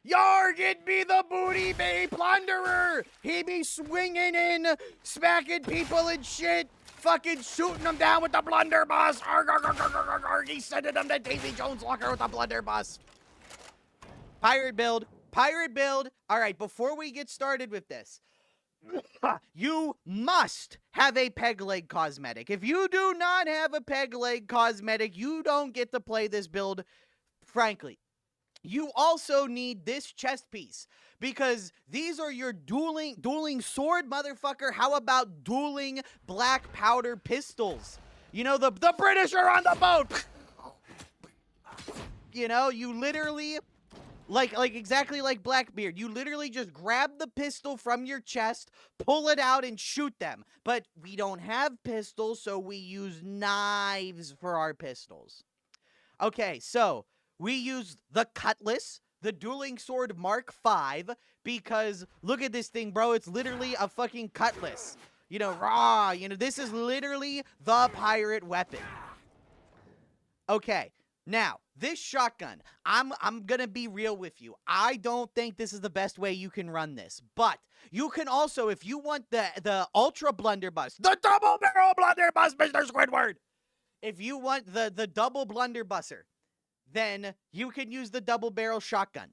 Yarg, it be the Booty Bay Plunderer. He be swinging in, smacking people and shit, fucking shooting them down with the blunderbuss. Arg, arg, arg, arg, arg, arg. He's sending them to Davy Jones' locker with the blunderbuss. Pirate build. Pirate build. All right, before we get started with this, you must have a peg leg cosmetic. If you do not have a peg leg cosmetic, you don't get to play this build, frankly. You also need this chest piece, because these are your dueling sword, motherfucker. How about dueling black powder pistols? You know, the British are on the boat. You know, you literally, like exactly like Blackbeard, you literally just grab the pistol from your chest, pull it out, and shoot them. But we don't have pistols, so we use knives for our pistols. Okay, so we use the Cutlass, the Dueling Sword Mark V, because look at this thing, bro. It's literally a fucking cutlass. You know, raw. You know, this is literally the pirate weapon. Okay, now, this shotgun, I'm gonna be real with you. I don't think this is the best way you can run this. But you can also, if you want the Ultra Blunderbuss, the Double Barrel Blunderbuss, Mr. Squidward! If you want the Double Blunderbusser, then you can use the double barrel shotgun.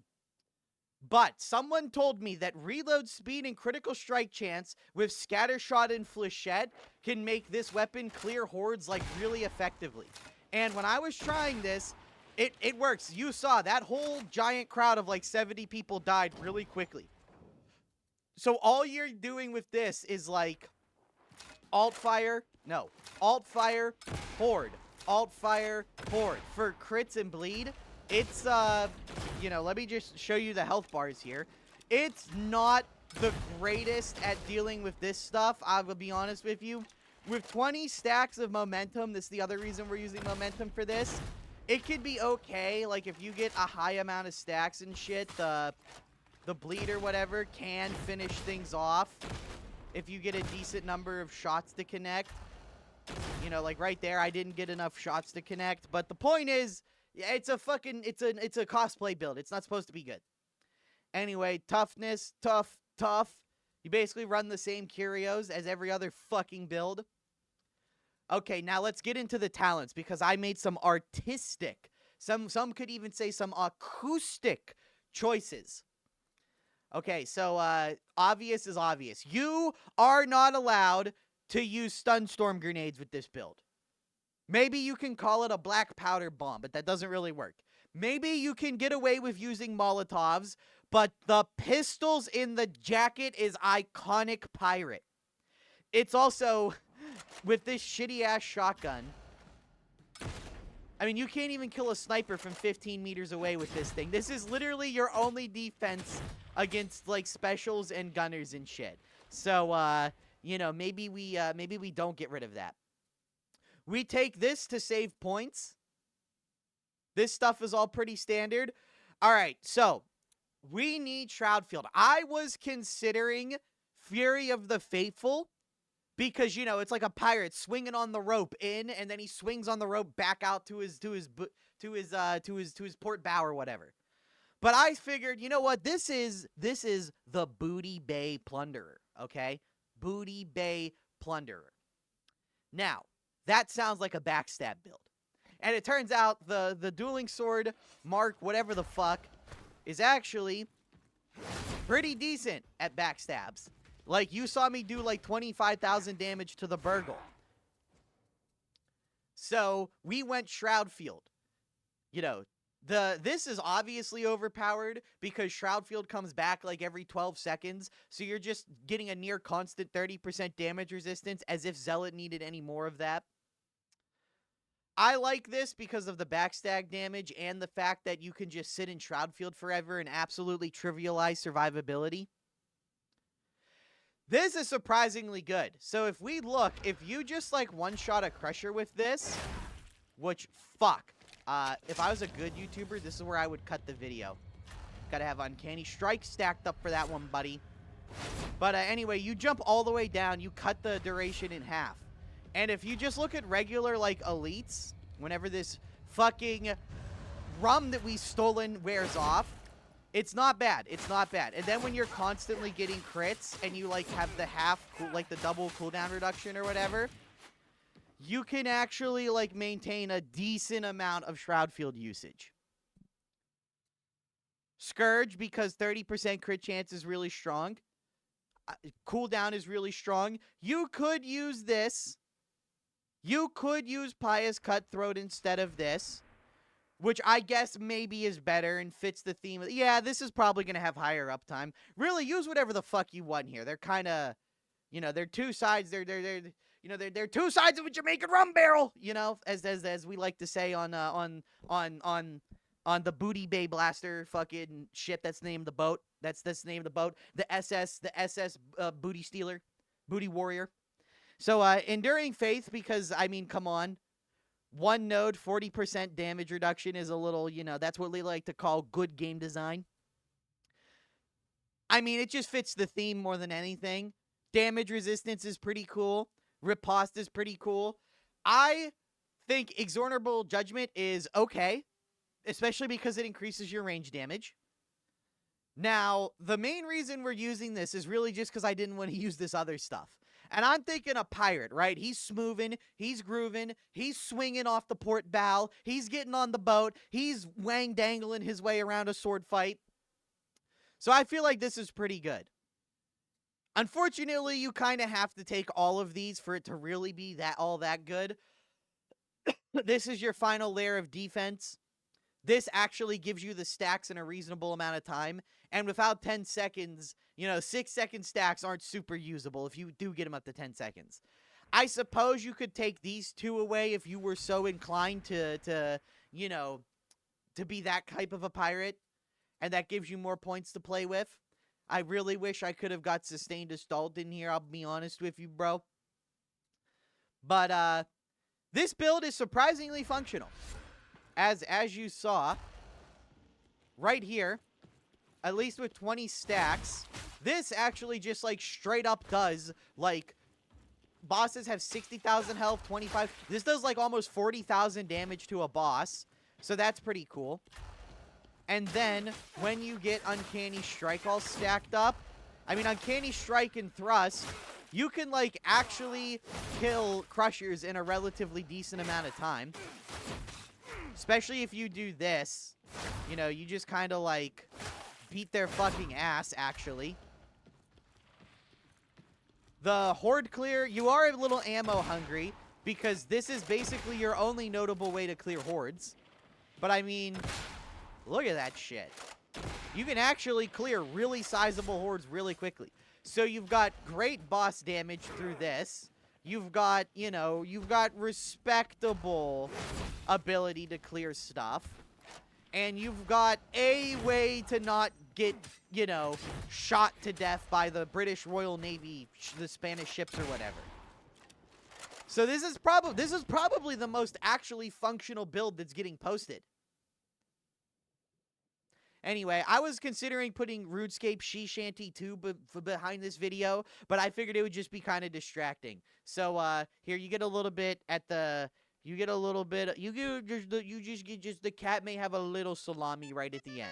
But someone told me that reload speed and critical strike chance with scattershot and flechette can make this weapon clear hordes like really effectively. And when I was trying this, it works. You saw that whole giant crowd of like 70 people died really quickly. So all you're doing with this is like alt-fire, horde. Alt-fire, horde. For crits and bleed, it's, you know, let me just show you the health bars here. It's not the greatest at dealing with this stuff, I will be honest with you. With 20 stacks of momentum, this is the other reason we're using momentum for this, it could be okay. Like, if you get a high amount of stacks and shit, the bleed or whatever can finish things off if you get a decent number of shots to connect. You know, like right there, I didn't get enough shots to connect. But the point is, it's a fucking, it's a cosplay build. It's not supposed to be good. Anyway, toughness, tough. You basically run the same curios as every other fucking build. Okay, now let's get into the talents, because I made some artistic, some could even say some acoustic choices. Okay, so, obvious is obvious. You are not allowed to use stun storm grenades with this build. Maybe you can call it a black powder bomb, but that doesn't really work. Maybe you can get away with using Molotovs, but the pistols in the jacket is iconic pirate. It's also, with this shitty-ass shotgun, I mean, you can't even kill a sniper from 15 meters away with this thing. This is literally your only defense against, like, specials and gunners and shit. So, you know, maybe we don't get rid of that. We take this to save points. This stuff is all pretty standard. All right, so we need Shroudfield. I was considering Fury of the Faithful because, you know, it's like a pirate swinging on the rope in, and then he swings on the rope back out to his port bow or whatever. But I figured, you know what? This is the Booty Bay Plunderer, okay? Booty Bay Plunderer. Now, that sounds like a backstab build. And it turns out the Dueling Sword Mark whatever the fuck is actually pretty decent at backstabs. Like, you saw me do like 25,000 damage to the Burgle. So, we went Shroudfield. You know, this is obviously overpowered because Shroudfield comes back like every 12 seconds. So you're just getting a near constant 30% damage resistance, as if Zealot needed any more of that. I like this because of the backstab damage and the fact that you can just sit in Shroudfield forever and absolutely trivialize survivability. This is surprisingly good. So if we look, if you just like one-shot a Crusher with this, which, fuck. If I was a good YouTuber, this is where I would cut the video. Gotta have Uncanny Strike stacked up for that one, buddy. But anyway, you jump all the way down, you cut the duration in half. And if you just look at regular, like, elites, whenever this fucking rum that we've stolen wears off, It's not bad. It's not bad. And then when you're constantly getting crits and you, like, have the like, the double cooldown reduction or whatever, you can actually, like, maintain a decent amount of Shroud Field usage. Scourge, because 30% crit chance is really strong. Cooldown is really strong. You could use this. You could use Pious Cutthroat instead of this, which I guess maybe is better and fits the theme. Yeah, this is probably going to have higher uptime. Really, use whatever the fuck you want here. They're kind of, you know, they're two sides. They're two sides of a Jamaican rum barrel, you know, as we like to say on the Booty Bay Blaster fucking ship. That's the name of the boat. That's the name of the boat. The SS Booty Stealer, Booty Warrior. So, Enduring Faith, because, I mean, come on. One node, 40% damage reduction is a little, you know, that's what we like to call good game design. I mean, it just fits the theme more than anything. Damage resistance is pretty cool. Riposte is pretty cool. I think Exorable Judgment is okay, especially because it increases your range damage. Now, the main reason we're using this is really just because I didn't want to use this other stuff. And I'm thinking a pirate, right? He's smoothing, he's grooving, he's swinging off the port bow, he's getting on the boat, he's wang-dangling his way around a sword fight. So I feel like this is pretty good. Unfortunately, you kind of have to take all of these for it to really be all that good. This is your final layer of defense. This actually gives you the stacks in a reasonable amount of time. And without 10 seconds, you know, 6-second stacks aren't super usable if you do get them up to 10 seconds. I suppose you could take these two away if you were so inclined to you know, to be that type of a pirate. And that gives you more points to play with. I really wish I could have got Sustained Assault in here, I'll be honest with you, bro. But, this build is surprisingly functional. As you saw, right here, at least with 20 stacks, this actually just, like, straight up does, like, bosses have 60,000 health, 25. This does, like, almost 40,000 damage to a boss, so that's pretty cool. And then, when you get Uncanny Strike all stacked up, I mean, Uncanny Strike and Thrust, you can, like, actually kill Crushers in a relatively decent amount of time. Especially if you do this. You know, you just kind of, like, beat their fucking ass, actually. The Horde Clear, you are a little ammo hungry, because this is basically your only notable way to clear hordes. But, I mean, look at that shit. You can actually clear really sizable hordes really quickly. So you've got great boss damage through this. You've got, you know, you've got respectable ability to clear stuff. And you've got a way to not get, you know, shot to death by the British Royal Navy, the Spanish ships or whatever. So this is probably the most actually functional build that's getting posted. Anyway, I was considering putting RuneScape She Shanty 2 behind this video, but I figured it would just be kind of distracting. So, here, you get a little bit at the... You get a little bit... You just get the cat may have a little salami right at the end.